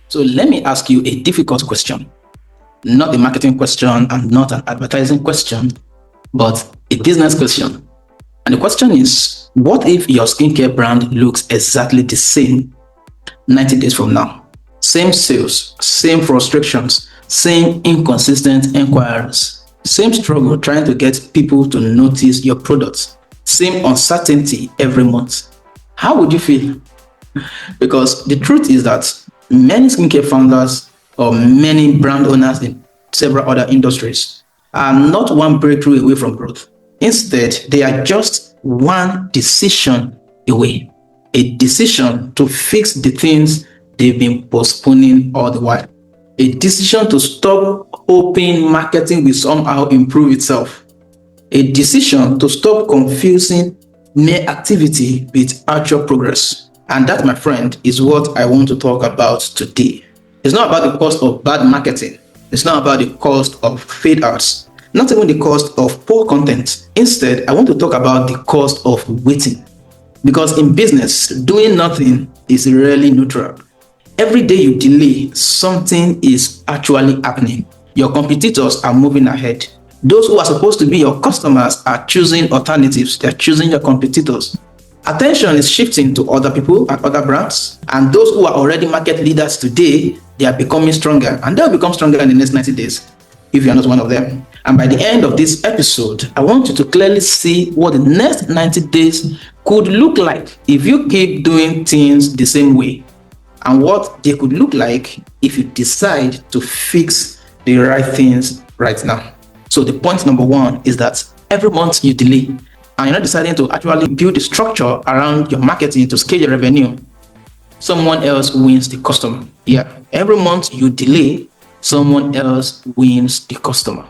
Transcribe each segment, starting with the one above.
So let me ask you a difficult question, not a marketing question and not an advertising question, but a business question. And the question is, what if your skincare brand looks exactly the same 90 days from now? Same sales, same frustrations, same inconsistent enquiries, same struggle trying to get people to notice your products, same uncertainty every month. How would you feel? Because the truth is that many skincare founders or many brand owners in several other industries are not one breakthrough away from growth. Instead, they are just one decision away. A decision to fix the things they've been postponing all the while. A decision to stop hoping marketing will somehow improve itself. A decision to stop confusing mere activity with actual progress. And that, my friend, is what I want to talk about today. It's not about the cost of bad marketing. It's not about the cost of fade ads. Not even the cost of poor content. Instead, I want to talk about the cost of waiting. Because in business, doing nothing is rarely neutral. Every day you delay, something is actually happening. Your competitors are moving ahead. Those who are supposed to be your customers are choosing alternatives. They're choosing your competitors. Attention is shifting to other people and other brands. And those who are already market leaders today, they are becoming stronger. And they'll become stronger in the next 90 days, if you're not one of them. And by the end of this episode, I want you to clearly see what the next 90 days could look like if you keep doing things the same way, and what they could look like if you decide to fix the right things right now. So the point number one is that every month you delay and you're not deciding to actually build a structure around your marketing to scale your revenue, someone else wins the customer. Yeah, every month you delay, someone else wins the customer.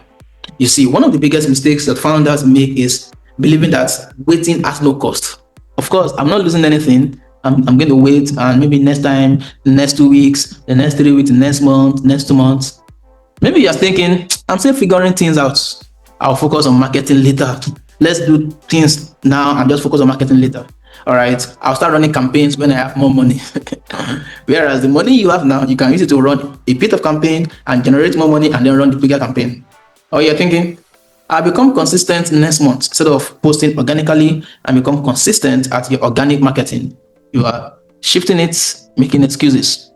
You see, one of the biggest mistakes that founders make is believing that waiting has no cost. Of course, I'm not losing anything. I'm going to wait, and maybe next time, the next 2 weeks, the next 3 weeks, the next month, next 2 months. Maybe you're thinking, I'm still figuring things out. I'll focus on marketing later. Let's do things now and just focus on marketing later. All right, I'll start running campaigns when I have more money. Whereas the money you have now, you can use it to run a bit of campaign and generate more money and then run the bigger campaign. Or you're thinking, I'll become consistent next month instead of posting organically and become consistent at your organic marketing. You are shifting it, making excuses.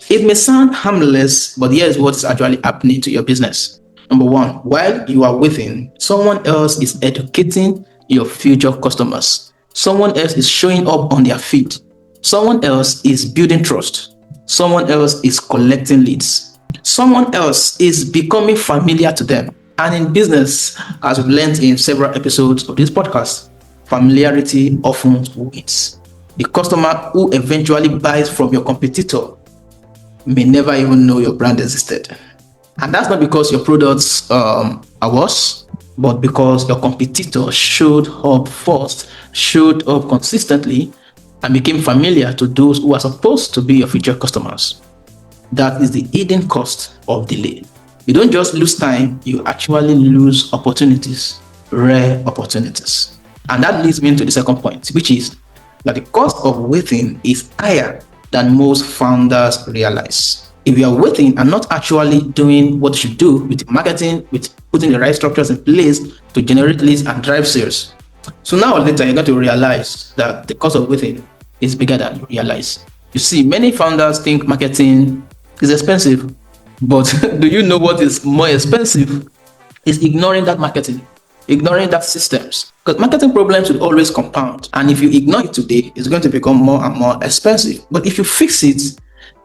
It may sound harmless, but here's what is actually happening to your business. Number one, while you are waiting, someone else is educating your future customers. Someone else is showing up on their feed. Someone else is building trust. Someone else is collecting leads. Someone else is becoming familiar to them. And in business, as we've learned in several episodes of this podcast, familiarity often wins. The customer who eventually buys from your competitor may never even know your brand existed. And that's not because your products are worse, but because your competitor showed up first, showed up consistently, and became familiar to those who are supposed to be your future customers. That is the hidden cost of delay. You don't just lose time, you actually lose opportunities, rare opportunities. And that leads me into the second point, which is that the cost of waiting is higher than most founders realize. If you are waiting and not actually doing what you should do with marketing, with putting the right structures in place to generate leads and drive sales, so now or later you're going to realize that the cost of waiting is bigger than you realize. You see, many founders think marketing is expensive, but do you know what is more expensive? Is ignoring that marketing, ignoring that systems. Because marketing problems will always compound. And if you ignore it today, it's going to become more and more expensive. But if you fix it,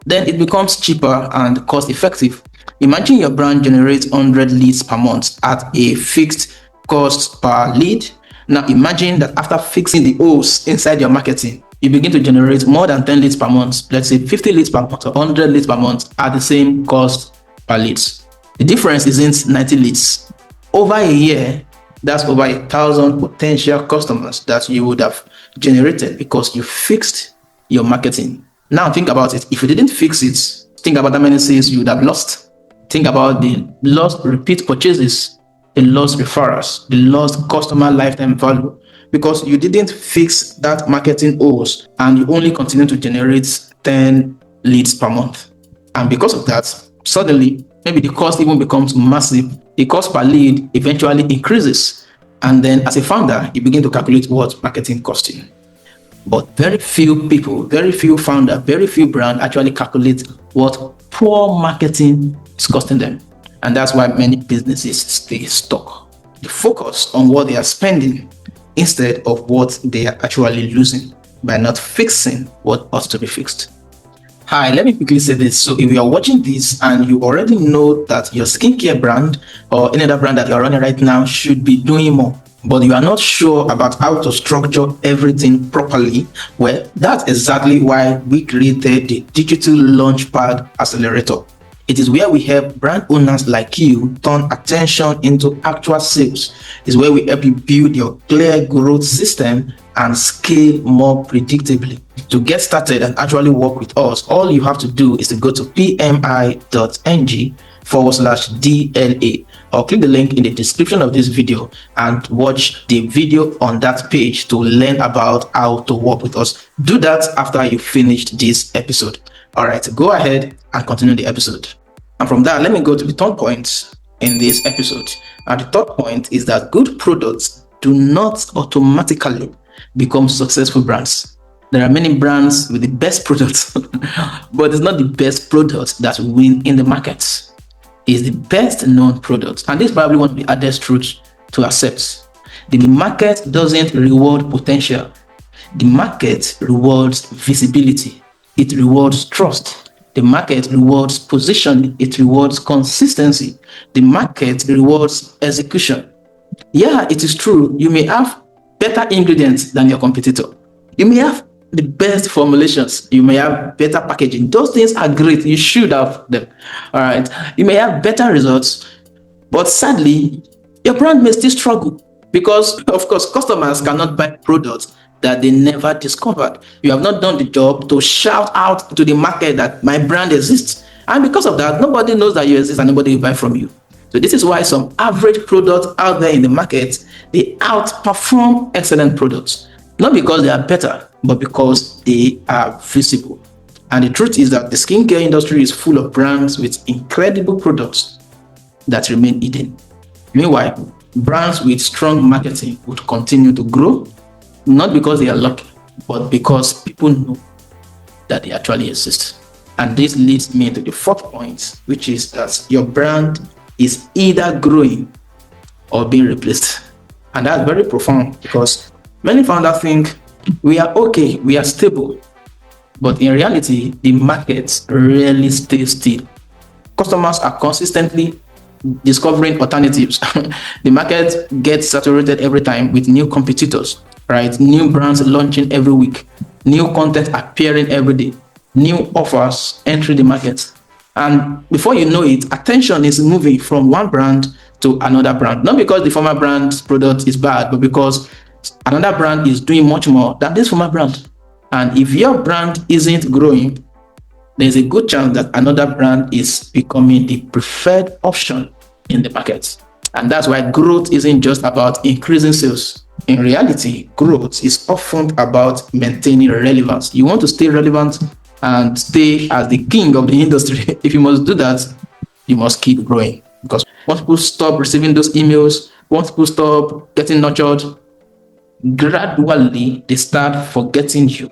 then it becomes cheaper and cost effective. Imagine your brand generates 100 leads per month at a fixed cost per lead. Now imagine that after fixing the holes inside your marketing, you begin to generate more than 10 leads per month, let's say 50 leads per month or 100 leads per month at the same cost per leads. The difference isn't 90 leads. Over a year, that's over 1,000 potential customers that you would have generated because you fixed your marketing. Now think about it. If you didn't fix it, think about how many sales you would have lost. Think about the lost repeat purchases, the lost referrals, the lost customer lifetime value, because you didn't fix that marketing holes and you only continue to generate 10 leads per month. And because of that, suddenly, maybe the cost even becomes massive. The cost per lead eventually increases. And then as a founder, you begin to calculate what marketing costs you. But very few people, very few founders, very few brands actually calculate what poor marketing is costing them. And that's why many businesses stay stuck. They focus on what they are spending instead of what they are actually losing by not fixing what ought to be fixed. Hi, let me quickly say this. So if you are watching this and you already know that your skincare brand or any other brand that you are running right now should be doing more, but you are not sure about how to structure everything properly, well, that's exactly why we created the Digital Launchpad Accelerator. It is where we help brand owners like you turn attention into actual sales. It's where we help you build your clear growth system and scale more predictably. To get started and actually work with us, all you have to do is to go to pmi.ng/DLA or click the link in the description of this video and watch the video on that page to learn about how to work with us. Do that after you finished this episode. All right, go ahead and continue the episode. And from that, let me go to the third point in this episode. And the third point is that good products do not automatically become successful brands. There are many brands with the best products, but it's not the best product that win in the market. It's the best known product. And this is probably one of the hardest truths to accept. The market doesn't reward potential. The market rewards visibility. It rewards trust. The market rewards positioning. It rewards consistency. The market rewards execution. Yeah, it is true. You may have better ingredients than your competitor. You may have the best formulations. You may have better packaging. Those things are great. You should have them. All right. You may have better results, but sadly, your brand may still struggle because, of course, customers cannot buy products that they never discovered. You have not done the job to shout out to the market that my brand exists. And because of that, nobody knows that you exist and nobody will buy from you. So this is why some average products out there in the market, they outperform excellent products. Not because they are better, but because they are visible. And the truth is that the skincare industry is full of brands with incredible products that remain hidden. Meanwhile, brands with strong marketing would continue to grow, not because they are lucky, but because people know that they actually exist. And this leads me to the fourth point, which is that your brand is either growing or being replaced. And that's very profound because many founders think we are okay, we are stable. But in reality, the market rarely stays still. Customers are consistently discovering alternatives. The market gets saturated every time with new competitors, right? New brands launching every week, new content appearing every day, new offers entering the market. And before you know it, attention is moving from one brand to another brand. Not because the former brand's product is bad, but because another brand is doing much more than this former brand. And if your brand isn't growing, there's a good chance that another brand is becoming the preferred option in the market. And that's why growth isn't just about increasing sales. In reality, growth is often about maintaining relevance. You want to stay relevant and stay as the king of the industry. If you must do that, you must keep growing. Because once people stop receiving those emails, once people stop getting nurtured, gradually they start forgetting you.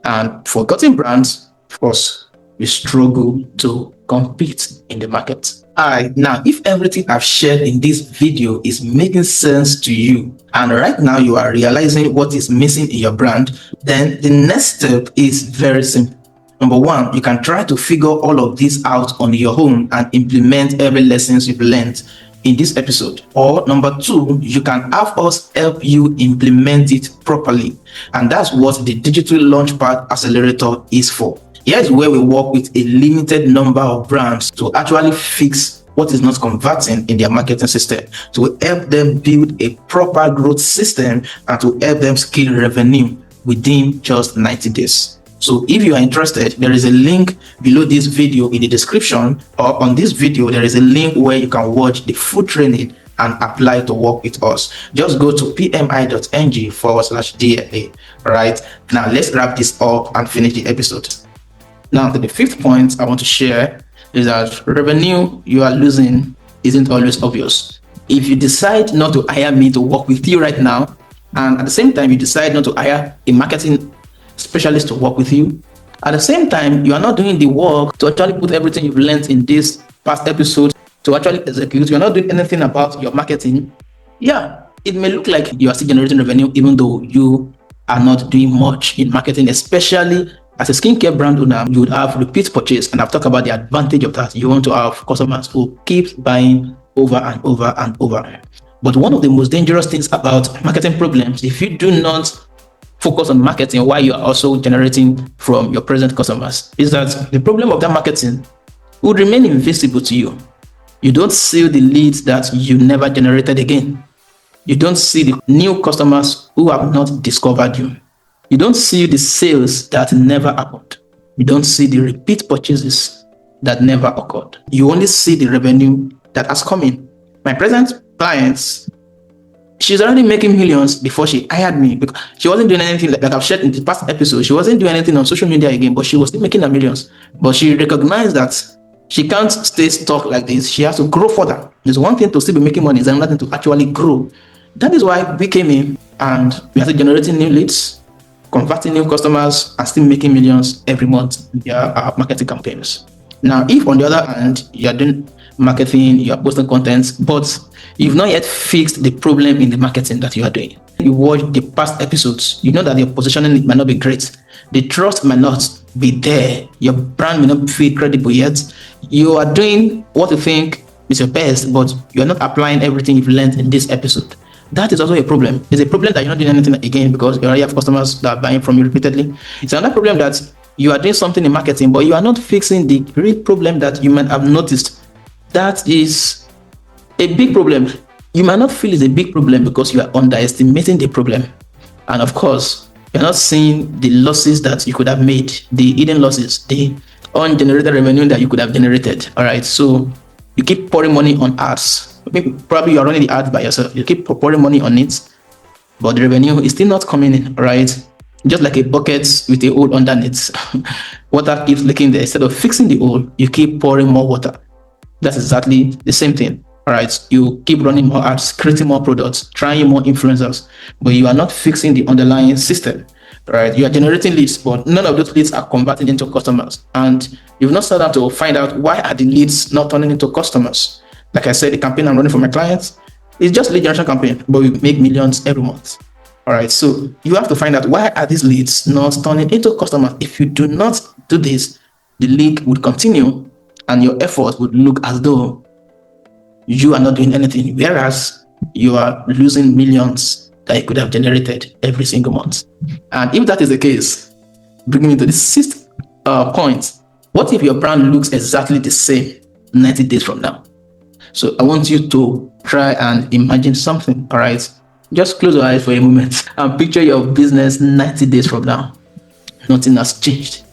And forgotten brands, of course, we struggle to compete in the market. Alright, now if everything I've shared in this video is making sense to you, and right now you are realizing what is missing in your brand, then the next step is very simple. Number one, you can try to figure all of this out on your own and implement every lessons you've learned in this episode. Or number two, you can have us help you implement it properly. And that's what the Digital Launchpad Accelerator is for. Here's where we work with a limited number of brands to actually fix what is not converting in their marketing system, to help them build a proper growth system and to help them scale revenue within just 90 days. So if you are interested, there is a link below this video in the description, or on this video, there is a link where you can watch the full training and apply to work with us. Just go to pmi.ng/DLA. All right. Now let's wrap this up and finish the episode. Now, the fifth point I want to share is that revenue you are losing isn't always obvious. If you decide not to hire me to work with you right now, and at the same time you decide not to hire a marketing specialist to work with you, at the same time you are not doing the work to actually put everything you've learned in this past episode to actually execute, you're not doing anything about your marketing, yeah, it may look like you are still generating revenue even though you are not doing much in marketing. Especially as a skincare brand owner, you would have repeat purchase, and I've talked about the advantage of that. You want to have customers who keep buying over and over and over. But one of the most dangerous things about marketing problems, if you do not focus on marketing while you are also generating from your present customers, is that the problem of that marketing would remain invisible to you. You don't see the leads that you never generated again. You don't see the new customers who have not discovered you. You don't see the sales that never happened. You don't see the repeat purchases that never occurred. You only see the revenue that has come in. My present clients, she's already making millions before she hired me, because she wasn't doing anything like I've shared in the past episode. She wasn't doing anything on social media again, but she was still making her millions. But she recognized that she can't stay stuck like this. She has to grow further. There's one thing to still be making money, it's another thing to actually grow. That is why we came in and we are still generating new leads, converting new customers, and still making millions every month via our marketing campaigns. Now, if on the other hand, you are doing marketing, you are posting content, but you've not yet fixed the problem in the marketing that you are doing. You watch the past episodes, you know that your positioning might not be great. The trust might not be there. Your brand may not feel credible yet. You are doing what you think is your best, but you're not applying everything you've learned in this episode. That is also a problem. It's a problem that you're not doing anything again because you already have customers that are buying from you repeatedly. It's another problem that you are doing something in marketing, but you are not fixing the real problem that you might have noticed. That is a big problem. You might not feel it's a big problem because you are underestimating the problem. And of course, you're not seeing the losses that you could have made, the hidden losses, the ungenerated revenue that you could have generated. All right. So you keep pouring money on ads. Probably you're running the ads by yourself. You keep pouring money on it, but the revenue is still not coming in. All right. Just like a bucket with a hole underneath. Water keeps leaking there. Instead of fixing the hole, you keep pouring more water. That's exactly the same thing. All right. You keep running more ads, creating more products, trying more influencers, but you are not fixing the underlying system. Right? You are generating leads, but none of those leads are converting into customers. And you've not started to find out why are the leads not turning into customers. Like I said, the campaign I'm running for my clients is just lead generation campaign, but we make millions every month. All right. So you have to find out why are these leads not turning into customers. If you do not do this, the leak would continue and your effort would look as though you are not doing anything, whereas you are losing millions that you could have generated every single month. And if that is the case, bringing me to the sixth point, what if your brand looks exactly the same 90 days from now? So I want you to try and imagine something. All right, just close your eyes for a moment and picture your business 90 days from now. Nothing has changed.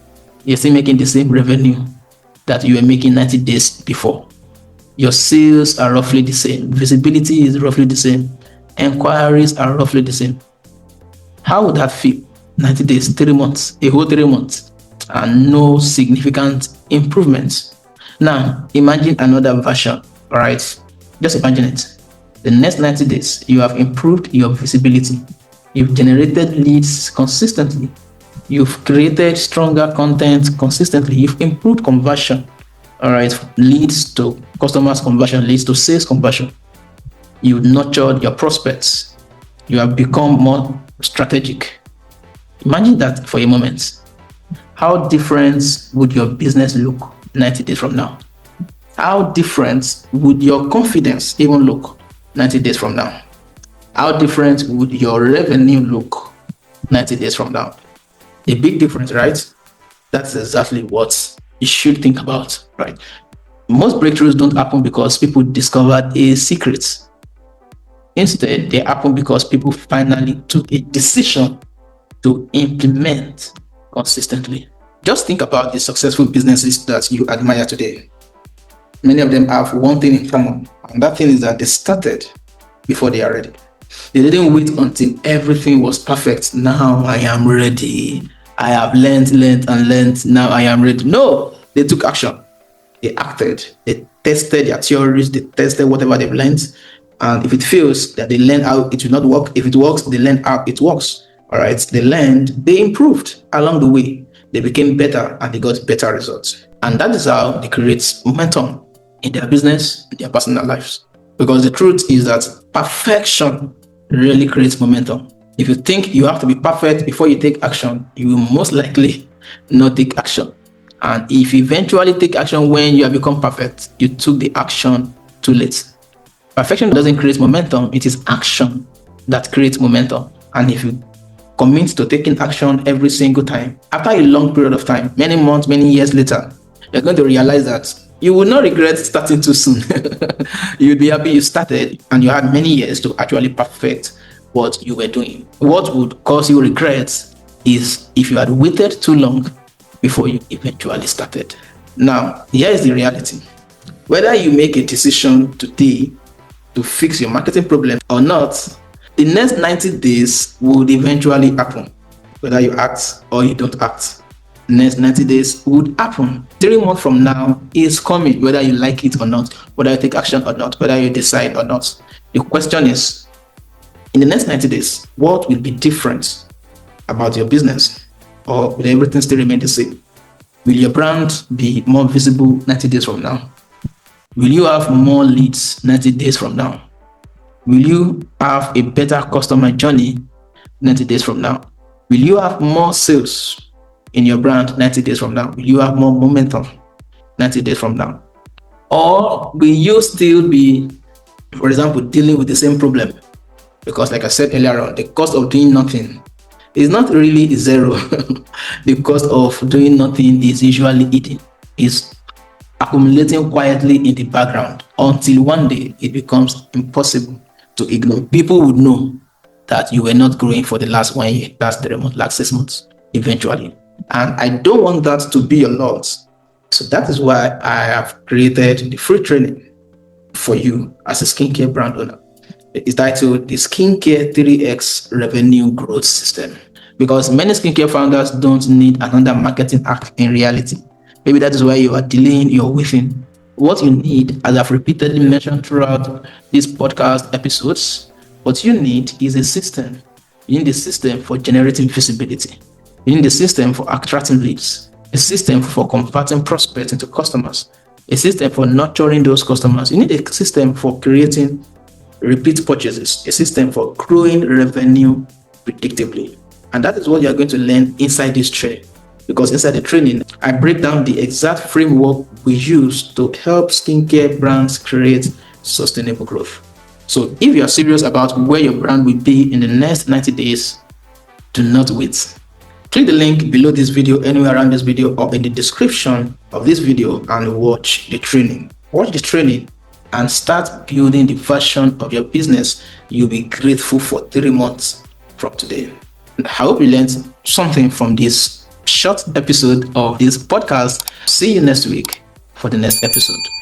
You're still making the same revenue that you were making 90 days before. Your sales are roughly the same. Visibility is roughly the same. Enquiries are roughly the same. How would that feel? 90 days, 3 months, a whole 3 months, and no significant improvements. Now, imagine another version. All right, just imagine it. The next 90 days, you have improved your visibility. You've generated leads consistently. You've created stronger content consistently. You've improved conversion. All right, leads to customers conversion, leads to sales conversion. You nurtured your prospects. You have become more strategic. Imagine that for a moment. How different would your business look 90 days from now? How different would your confidence even look 90 days from now? How different would your revenue look 90 days from now? A big difference, right? That's exactly what you should think about, right? Most breakthroughs don't happen because people discovered a secret. Instead, they happen because people finally took a decision to implement consistently. Just think about the successful businesses that you admire today. Many of them have one thing in common, and that thing is that they started before they are ready. They didn't wait until everything was perfect. Now I am ready. I have learned and learned. Now I am ready. No, they took action. They acted. They tested their theories. They tested whatever they've learned. And if it fails, that they learn how it will not work. If it works, they learn how it works. All right. They learned. They improved along the way. They became better and they got better results. And that is how they create momentum in their business, in their personal lives. Because the truth is that perfection really creates momentum. If you think you have to be perfect before you take action, you will most likely not take action. And if you eventually take action when you have become perfect, you took the action too late. Perfection doesn't create momentum, it is action that creates momentum. And if you commit to taking action every single time, after a long period of time, many months, many years later, you're going to realize that you will not regret starting too soon. You'll be happy you started and you had many years to actually perfect what you were doing. What would cause you regrets is if you had waited too long before you eventually started. Now, here is the reality. Whether you make a decision today to fix your marketing problem or not, the next 90 days would eventually happen. Whether you act or you don't act, the next 90 days would happen. 3 months from now is coming, whether you like it or not, whether you take action or not, whether you decide or not. The question is, in the next 90 days, what will be different about your business? Or will everything still remain the same? Will your brand be more visible 90 days from now? Will you have more leads 90 days from now? Will you have a better customer journey 90 days from now? Will you have more sales in your brand 90 days from now? Will you have more momentum 90 days from now? Or will you still be, for example, dealing with the same problem? Because like I said earlier on, the cost of doing nothing is not really zero. The cost of doing nothing is usually eating, is accumulating quietly in the background until one day it becomes impossible to ignore. People would know that you were not growing for the last 1 year, last 3 months, last 6 months, eventually. And I don't want that to be your loss. So that is why I have created the free training for you as a skincare brand owner. It's titled the Skincare 3X Revenue Growth System. Because many skincare founders don't need another marketing act in reality. Maybe that is why you are delaying your within. What you need, as I've repeatedly mentioned throughout these podcast episodes, what you need is a system. You need a system for generating visibility. You need a system for attracting leads. A system for converting prospects into customers. A system for nurturing those customers. You need a system for creating repeat purchases, a system for growing revenue predictably. And that is what you're going to learn inside this training. Because inside the training, I break down the exact framework we use to help skincare brands create sustainable growth. So if you're serious about where your brand will be in the next 90 days, do not wait. Click the link below this video, anywhere around this video, or in the description of this video and watch the training. Watch the training and start building the version of your business you'll be grateful for 3 months from today. And I hope you learned something from this short episode of this podcast. See you next week for the next episode.